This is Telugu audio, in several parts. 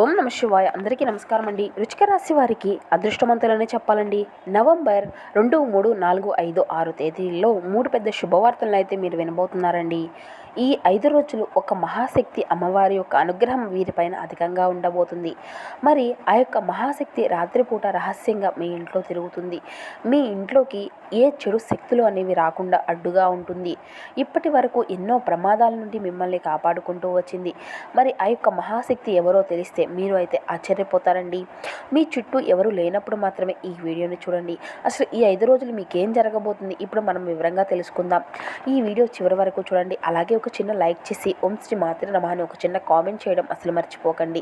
ఓం నమ శివాయ. అందరికీ నమస్కారం అండి. వృశ్చిక రాశి వారికి అదృష్టవంతులనే చెప్పాలండి. నవంబర్ 2, 3, 4, 5, 6 తేదీల్లో 3 పెద్ద శుభవార్తలను అయితే మీరు వినబోతున్నారండి. ఈ 5 రోజులు ఒక మహాశక్తి అమ్మవారి యొక్క అనుగ్రహం వీరిపైన అధికంగా ఉండబోతుంది. మరి ఆ యొక్క మహాశక్తి రాత్రిపూట రహస్యంగా మీ ఇంట్లో తిరుగుతుంది. మీ ఇంట్లోకి ఏ చెడు శక్తులు అనేవి రాకుండా అడ్డుగా ఉంటుంది. ఇప్పటి వరకు ఎన్నో ప్రమాదాల నుండి మిమ్మల్ని కాపాడుకుంటూ వచ్చింది. మరి ఆ యొక్క మహాశక్తి ఎవరో తెలిస్తే మీరు అయితే ఆశ్చర్యపోతారండి. మీ చుట్టూ ఎవరు లేనప్పుడు మాత్రమే ఈ వీడియోని చూడండి. అసలు ఈ 5 రోజులు మీకేం జరగబోతుంది ఇప్పుడు మనం వివరంగా తెలుసుకుందాం. ఈ వీడియో చివరి వరకు చూడండి. అలాగే ఒక చిన్న లైక్ చేసి ఓం శ్రీ మాత్రే నమః అని ఒక చిన్న కామెంట్ చేయడం అసలు మర్చిపోకండి.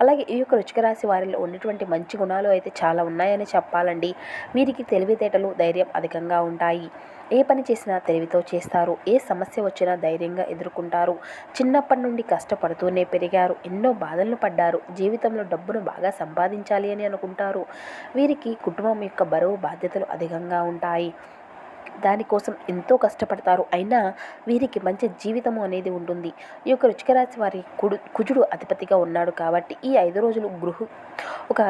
అలాగే ఈ యొక్క వృశ్చిక రాశి వారిలో ఉన్నటువంటి మంచి గుణాలు అయితే చాలా ఉన్నాయని చెప్పాలండి. వీరికి తెలివితేటలు, ధైర్యం అధికంగా ఉంటాయి. ఏ పని చేసినా తెలివితో చేస్తారు. ఏ సమస్య వచ్చినా ధైర్యంగా ఎదుర్కొంటారు. చిన్నప్పటి నుండి కష్టపడుతూనే పెరిగారు. ఎన్నో బాధలను పడ్డారు. జీవితంలో డబ్బును బాగా సంపాదించాలి అని అనుకుంటారు. వీరికి కుటుంబం యొక్క బరువు, బాధ్యతలు అధికంగా ఉంటాయి. దానికోసం ఎంతో కష్టపడతారు. అయినా వీరికి మంచి జీవితము అనేది ఉంటుంది. ఈ యొక్క వృశ్చిక రాశి వారి కుజుడు అధిపతిగా ఉన్నాడు కాబట్టి ఈ 5 రోజులు ఒక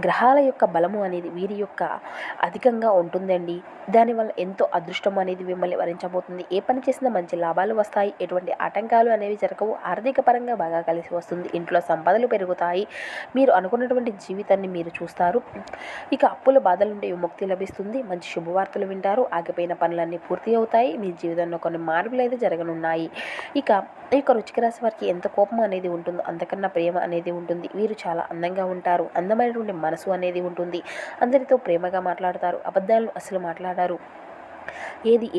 గ్రహాల యొక్క బలము అనేది వీరి యొక్క అధికంగా ఉంటుందండి. దానివల్ల ఎంతో అదృష్టం అనేది మిమ్మల్ని వరించబోతుంది. ఏ పని చేసినా మంచి లాభాలు వస్తాయి. ఎటువంటి ఆటంకాలు అనేవి జరగవు. ఆర్థిక పరంగా బాగా కలిసి వస్తుంది. ఇంట్లో సంపదలు పెరుగుతాయి. మీరు అనుకున్నటువంటి జీవితాన్ని మీరు చూస్తారు. ఇక అప్పుల బాధల నుండి విముక్తి లభిస్తుంది. మంచి శుభవార్తలు వింటారు. ఆగిపోయిన పనులన్నీ పూర్తి అవుతాయి. మీ జీవితంలో కొన్ని మార్పులు అయితే జరగనున్నాయి. ఇక ఈ యొక్క వృశ్చిక రాశి వారికి ఎంత కోపం అనేది ఉంటుందో అంతకన్నా ప్రేమ అనేది ఉంటుంది. వీరు చాలా అందంగా ఉంటారు. అందమైనటువంటి మనసు అనేది ఉంటుంది. అందరితో ప్రేమగా మాట్లాడతారు. అబద్ధాలను అసలు మాట్లాడారు.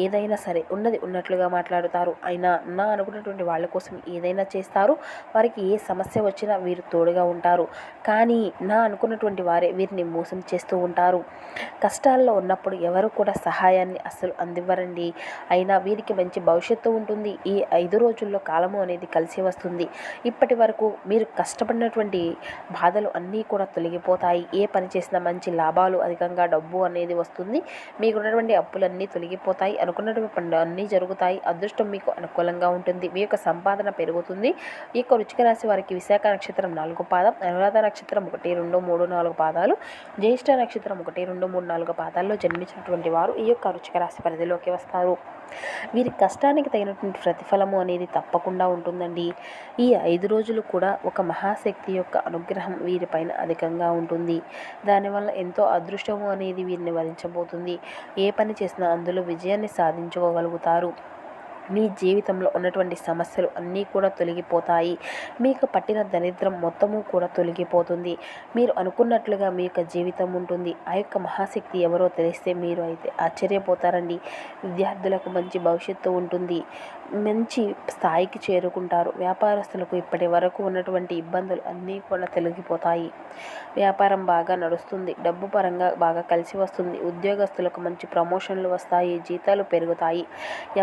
ఏదైనా సరే ఉన్నది ఉన్నట్లుగా మాట్లాడుతారు. అయినా నా అనుకున్నటువంటి వాళ్ళ కోసం ఏదైనా చేస్తారు. వారికి ఏ సమస్య వచ్చినా వీరు తోడుగా ఉంటారు. కానీ నా అనుకున్నటువంటి వారే వీరిని మోసం చేస్తూ ఉంటారు. కష్టాల్లో ఉన్నప్పుడు ఎవరు కూడా సహాయాన్ని అస్సలు అందివ్వరండి. అయినా వీరికి మంచి భవిష్యత్తు ఉంటుంది. ఈ 5 రోజుల్లో కాలము అనేది కలిసి వస్తుంది. ఇప్పటి వరకు మీరు కష్టపడినటువంటి బాధలు అన్నీ కూడా తొలగిపోతాయి. ఏ పని చేసినా మంచి లాభాలు, అధికంగా డబ్బు అనేది వస్తుంది. మీకున్నటువంటి అప్పులన్నీ తొలగిపోతాయి. అనుకున్నటువంటి పనులు అన్నీ జరుగుతాయి. అదృష్టం మీకు అనుకూలంగా ఉంటుంది. మీ యొక్క సంపాదన పెరుగుతుంది. ఈ యొక్క వృశ్చిక రాశి వారికి విశాఖ నక్షత్రం 4 పాదం, అనురాధ నక్షత్రం 1, 2, 3, 4 పాదాలు, జ్యేష్ఠ నక్షత్రం 1, 2, 3, 4 పాదాల్లో జన్మించినటువంటి వారు ఈ యొక్క వృశ్చిక రాశి పరిధిలోకి వస్తారు. వీరి కష్టానికి తగినటువంటి ప్రతిఫలము అనేది తప్పకుండా ఉంటుందండి. ఈ 5 రోజులు కూడా ఒక మహాశక్తి యొక్క అనుగ్రహం వీరిపైన అధికంగా ఉంటుంది. దానివల్ల ఎంతో అదృష్టము అనేది వీరిని వరించబోతుంది. ఏ పని చేసినా అందులో విజయాన్ని సాధించుకోగలుగుతారు. మీ జీవితంలో ఉన్నటువంటి సమస్యలు అన్నీ కూడా తొలగిపోతాయి. మీకు పట్టిన దరిద్రం మొత్తము కూడా తొలగిపోతుంది. మీరు అనుకున్నట్లుగా మీ యొక్క జీవితం ఉంటుంది. ఆ యొక్క మహాశక్తి ఎవరో తెలిస్తే మీరు అయితే ఆశ్చర్యపోతారండి. విద్యార్థులకు మంచి భవిష్యత్తు ఉంటుంది. మంచి స్థాయికి చేరుకుంటారు. వ్యాపారస్తులకు ఇప్పటి వరకు ఉన్నటువంటి ఇబ్బందులు అన్నీ కూడా తొలగిపోతాయి. వ్యాపారం బాగా నడుస్తుంది. డబ్బు పరంగా బాగా కలిసి వస్తుంది. ఉద్యోగస్తులకు మంచి ప్రమోషన్లు వస్తాయి. జీతాలు పెరుగుతాయి.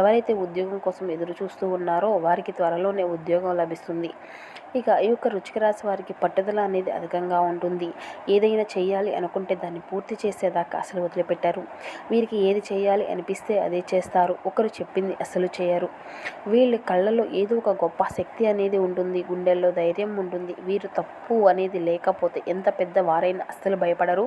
ఎవరైతే ఉద్యోగం కోసం ఎదురు చూస్తూ ఉన్నారో వారికి త్వరలోనే ఉద్యోగం లభిస్తుంది. ఇక ఈ యొక్క వృశ్చిక రాశి వారికి పట్టుదల అనేది అధికంగా ఉంటుంది. ఏదైనా చేయాలి అనుకుంటే దాన్ని పూర్తి చేసేదాకా అసలు వదిలిపెట్టారు. వీరికి ఏది చేయాలి అనిపిస్తే అదే చేస్తారు. ఒకరు చెప్పింది అసలు చేయరు. వీళ్ళ కళ్ళలో ఏదో ఒక గొప్ప శక్తి అనేది ఉంటుంది. గుండెల్లో ధైర్యం ఉంటుంది. వీరు తప్పు అనేది లేకపోతే ఎంత పెద్ద వారైనా అస్సలు భయపడరు.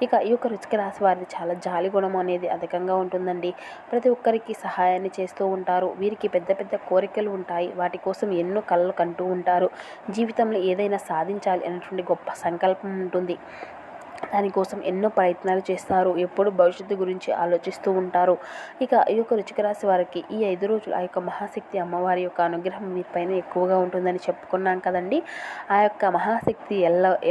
ఇక ఈ యొక్క వృశ్చిక రాశి వారిది చాలా జాలి గుణం అనేది అధికంగా ఉంటుందండి. ప్రతి ఒక్కరికి సహాయాన్ని చేస్తూ ఉంటారు. వీరికి పెద్ద పెద్ద కోరికలు ఉంటాయి. వాటి కోసం ఎన్నో కలలు కంటూ ఉంటారు. జీవితంలో ఏదైనా సాధించాలి అనేటువంటి గొప్ప సంకల్పం ఉంటుంది. దానికోసం ఎన్నో ప్రయత్నాలు చేస్తారు. ఎప్పుడు భవిష్యత్తు గురించి ఆలోచిస్తూ ఉంటారు. ఇక ఈ యొక్క వృశ్చిక రాశి వారికి ఈ 5 రోజులు ఆ యొక్క మహాశక్తి అమ్మవారి యొక్క అనుగ్రహం వీరిపైన ఎక్కువగా ఉంటుందని చెప్పుకున్నాం కదండి. ఆ యొక్క మహాశక్తి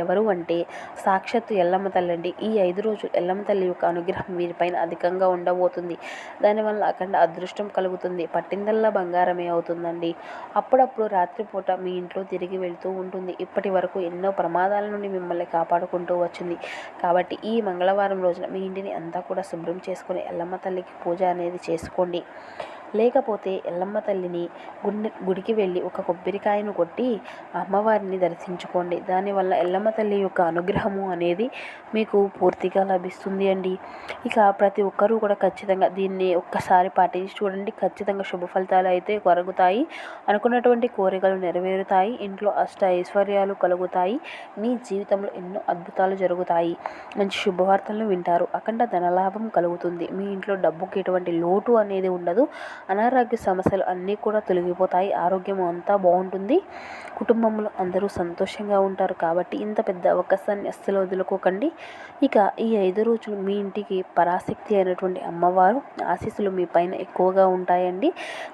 ఎవరు అంటే సాక్షాత్తు ఎల్లమ్మ తల్లి అండి. ఈ 5 రోజులు ఎల్లమ్మ తల్లి యొక్క అనుగ్రహం వీరిపైన అధికంగా ఉండబోతుంది. దానివల్ల అఖండ అదృష్టం కలుగుతుంది. పట్టిందల్లా బంగారమే అవుతుందండి. అప్పుడప్పుడు రాత్రిపూట మీ ఇంట్లో తిరిగి వెళ్తూ ఉంటుంది. ఇప్పటి వరకు ఎన్నో ప్రమాదాల నుండి మిమ్మల్ని కాపాడుకుంటూ వచ్చింది. కాబట్టి ఈ మంగళవారం రోజున మీ ఇంటిని అంతా కూడా శుభ్రం చేసుకొని ఎల్లమ్మ తల్లికి పూజ అనేది చేసుకోండి. లేకపోతే ఎల్లమ్మ తల్లిని గుడికి వెళ్ళి ఒక కొబ్బరికాయను కొట్టి అమ్మవారిని దర్శించుకోండి. దానివల్ల ఎల్లమ్మ తల్లి యొక్క అనుగ్రహము అనేది మీకు పూర్తిగా లభిస్తుంది అండి. ఇక ప్రతి ఒక్కరూ కూడా ఖచ్చితంగా దీన్ని ఒక్కసారి పాటించి చూడండి. ఖచ్చితంగా శుభ ఫలితాలు అయితే కలుగుతాయి. అనుకున్నటువంటి కోరికలు నెరవేరుతాయి. ఇంట్లో అష్ట ఐశ్వర్యాలు కలుగుతాయి. మీ జీవితంలో ఎన్నో అద్భుతాలు జరుగుతాయి. మంచి శుభవార్తలను వింటారు. అఖండ ధనలాభం కలుగుతుంది. మీ ఇంట్లో డబ్బుకి ఎటువంటి లోటు అనేది ఉండదు. అనారోగ్య సమస్యలు అన్నీ కూడా తొలగిపోతాయి. ఆరోగ్యం అంతా బాగుంటుంది. కుటుంబంలో అందరూ సంతోషంగా ఉంటారు. కాబట్టి ఇంత పెద్ద అవకాశాన్ని అస్సలు వదులుకోకండి. ఇక ఈ 5 రోజులు మీ ఇంటికి పరాశక్తి అయినటువంటి అమ్మవారు ఆశీస్సులు మీ పైన ఎక్కువగా ఉంటాయండి.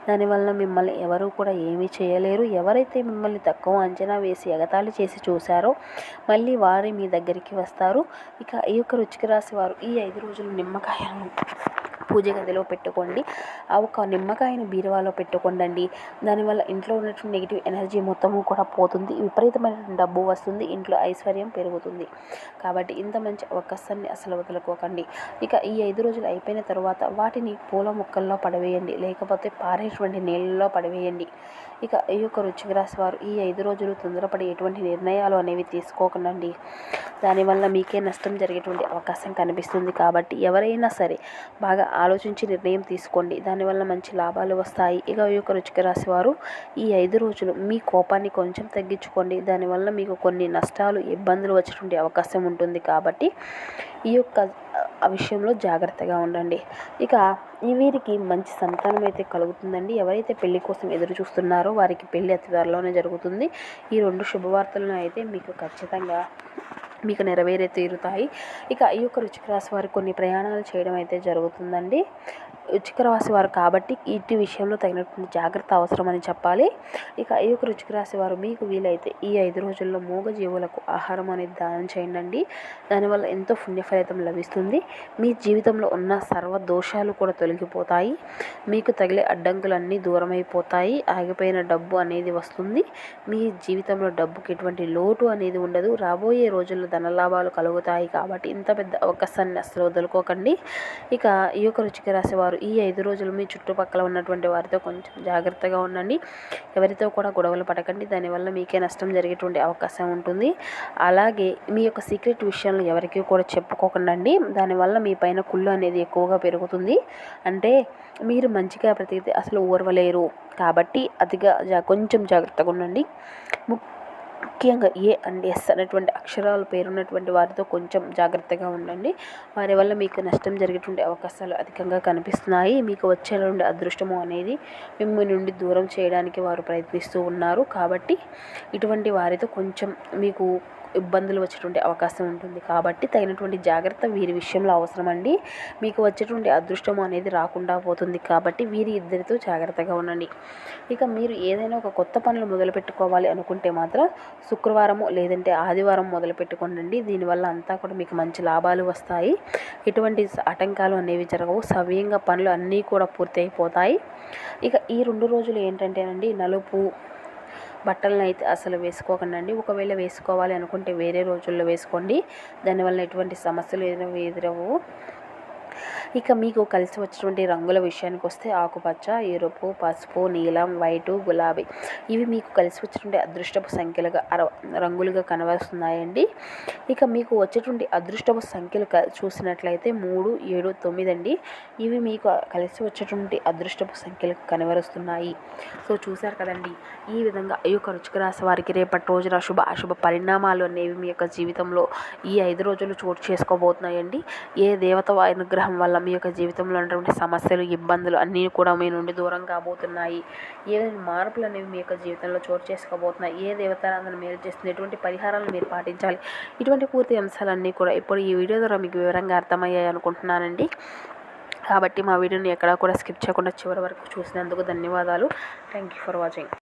దానివల్ల మిమ్మల్ని ఎవరు కూడా ఏమీ చేయలేరు. ఎవరైతే మిమ్మల్ని తక్కువ అంచనా వేసి ఎగతాళి చేసి చూశారో మళ్ళీ వారి మీ దగ్గరికి వస్తారు. ఇక ఈ యొక్క వృశ్చిక రాశి వారు ఈ 5 రోజులు నిమ్మకాయలను పూజ గదిలో పెట్టుకోండి. ఆ ఒక నిమ్మకాయను బీరువాలో పెట్టుకోండి. దానివల్ల ఇంట్లో ఉన్నటువంటి నెగిటివ్ ఎనర్జీ మొత్తము కూడా పోతుంది. విపరీతమైన డబ్బు వస్తుంది. ఇంట్లో ఐశ్వర్యం పెరుగుతుంది. కాబట్టి ఇంత మంచి అవకాశాన్ని అసలు వదులుకోకండి. ఇక ఈ 5 రోజులు అయిపోయిన తర్వాత వాటిని పూల మొక్కల్లో పడవేయండి. లేకపోతే పారేటువంటి నీళ్ళలో పడవేయండి. ఇక ఈ యొక్క వృశ్చిక రాశి వారు ఈ 5 రోజులు తొందరపడి ఎటువంటి నిర్ణయాలు అనేవి తీసుకోకండి. దానివల్ల మీకే నష్టం జరిగేటువంటి అవకాశం కనిపిస్తుంది. కాబట్టి ఎవరైనా సరే బాగా ఆలోచించి నిర్ణయం తీసుకోండి. దానివల్ల మంచి లాభాలు వస్తాయి. ఇక ఈ యొక్క వృశ్చిక రాశి వారు ఈ 5 రోజులు మీ కోపాన్ని కొంచెం తగ్గించుకోండి. దానివల్ల మీకు కొన్ని నష్టాలు ఇబ్బందులు వచ్చేటువంటి అవకాశం ఉంటుంది. కాబట్టి ఈ యొక్క విషయంలో జాగ్రత్తగా ఉండండి. ఇక వీరికి మంచి సంతానం అయితే కలుగుతుందండి. ఎవరైతే పెళ్లి కోసం ఎదురు చూస్తున్నారో వారికి పెళ్లి అతి త్వరలోనే జరుగుతుంది. ఈ 2 శుభవార్తలను అయితే మీకు ఖచ్చితంగా మీకు నెరవేరే తీరుతాయి. ఇక ఈ యొక్క వృశ్చిక రాశి వారు కొన్ని ప్రయాణాలు చేయడం అయితే జరుగుతుందండి. వృశ్చిక రాశి వారు కాబట్టి ఇటు విషయంలో తగినటువంటి జాగ్రత్త అవసరమని చెప్పాలి. ఇక ఈ యొక్క వృశ్చిక రాశి వారు మీకు వీలైతే ఈ 5 రోజుల్లో మూగజీవులకు ఆహారం అనేది దానం చేయండి. దానివల్ల ఎంతో పుణ్య ఫలితం లభిస్తుంది. మీ జీవితంలో ఉన్న సర్వ దోషాలు కూడా తొలగిపోతాయి. మీకు తగిలే అడ్డంకులన్నీ దూరమైపోతాయి. ఆగిపోయిన డబ్బు అనేది వస్తుంది. మీ జీవితంలో డబ్బుకి ఎటువంటి లోటు అనేది ఉండదు. రాబోయే రోజుల్లో ధనలాభాలు కలుగుతాయి. కాబట్టి ఇంత పెద్ద అవకాశాన్ని అసలు వదులుకోకండి. ఇక ఈ యొక్క వృశ్చిక రాశి వారు ఈ 5 రోజులు మీ చుట్టుపక్కల ఉన్నటువంటి వారితో కొంచెం జాగ్రత్తగా ఉండండి. ఎవరితో కూడా గొడవలు పడకండి. దానివల్ల మీకే నష్టం జరిగేటువంటి అవకాశం ఉంటుంది. అలాగే మీ యొక్క సీక్రెట్ విషయాలను ఎవరికి కూడా చెప్పుకోకండి. దానివల్ల మీ పైన కుళ్ళు అనేది ఎక్కువగా పెరుగుతుంది. అంటే మీరు మంచిగా బ్రతికితే అసలు ఓర్వలేరు. కాబట్టి అతిగా కొంచెం జాగ్రత్తగా ఉండండి. ముఖ్యంగా ఏ అండ్ ఎస్ అనేటువంటి అక్షరాల పేరున్నటువంటి వారితో కొంచెం జాగ్రత్తగా ఉండండి. వారి వల్ల మీకు నష్టం జరిగేటువంటి అవకాశాలు అధికంగా కనిపిస్తున్నాయి. మీకు వచ్చేటువంటి అదృష్టము అనేది మిమ్మల్ని నుండి దూరం చేయడానికి వారు ప్రయత్నిస్తూ ఉన్నారు. కాబట్టి ఇటువంటి వారితో కొంచెం మీకు ఇబ్బందులు వచ్చేటువంటి అవకాశం ఉంటుంది. కాబట్టి తగినటువంటి జాగ్రత్త వీరి విషయంలో అవసరమండి. మీకు వచ్చేటువంటి అదృష్టం అనేది రాకుండా పోతుంది. కాబట్టి వీరి ఇద్దరితో జాగ్రత్తగా ఉండండి. ఇక మీరు ఏదైనా ఒక కొత్త పనులు మొదలు పెట్టుకోవాలి అనుకుంటే మాత్రం శుక్రవారము లేదంటే ఆదివారం మొదలు పెట్టుకోండి. దీనివల్ల అంతా కూడా మీకు మంచి లాభాలు వస్తాయి. ఎటువంటి ఆటంకాలు అనేవి జరగవు. సవ్యంగా పనులు అన్నీ కూడా పూర్తి అయిపోతాయి. ఇక ఈ 2 రోజులు ఏంటంటేనండి, నలుపు బట్టలను అయితే అసలు వేసుకోకండి. ఒకవేళ వేసుకోవాలి అనుకుంటే వేరే రోజుల్లో వేసుకోండి. దానివల్ల ఎటువంటి సమస్యలు ఎదురవు. ఇక మీకు కలిసి వచ్చినటువంటి రంగుల విషయానికి వస్తే ఆకుపచ్చ, ఎరుపు, పసుపు, నీలం, వైటు, గులాబీ ఇవి మీకు కలిసి వచ్చినటువంటి అదృష్టపు సంఖ్యలుగా రంగులుగా కనబరుస్తున్నాయండి. ఇక మీకు వచ్చేటువంటి అదృష్టపు సంఖ్యలు చూసినట్లయితే 3, 7, 9 అండి. ఇవి మీకు కలిసి వచ్చేటువంటి అదృష్టపు సంఖ్యలు కనబరుస్తున్నాయి. సో చూశారు కదండి. ఈ విధంగా ఈ యొక్క వృశ్చిక రాశి వారికి రేపటి రోజున అశుభ పరిణామాలు అనేవి మీ యొక్క జీవితంలో ఈ 5 రోజులు చోటు చేసుకోబోతున్నాయండి. ఏ దేవత అనుగ్రహం వల్ల మీ యొక్క జీవితంలో ఉన్నటువంటి సమస్యలు, ఇబ్బందులు అన్నీ కూడా మీ నుండి దూరం కాబోతున్నాయి. ఏదైనా మార్పులు అనేవి మీ యొక్క జీవితంలో చోటు చేసుకోబోతున్నాయి. ఏ దేవతారాధన మీరు చేస్తుంది, ఎటువంటి పరిహారాలు మీరు పాటించాలి, ఇటువంటి పూర్తి అంశాలన్నీ కూడా ఇప్పుడు ఈ వీడియో ద్వారా మీకు వివరంగా అర్థమయ్యాయి అనుకుంటున్నానండి. కాబట్టి మా వీడియోని ఎక్కడా కూడా స్కిప్ చేయకుండా చివరి వరకు చూసినందుకు ధన్యవాదాలు. Thank you for watching.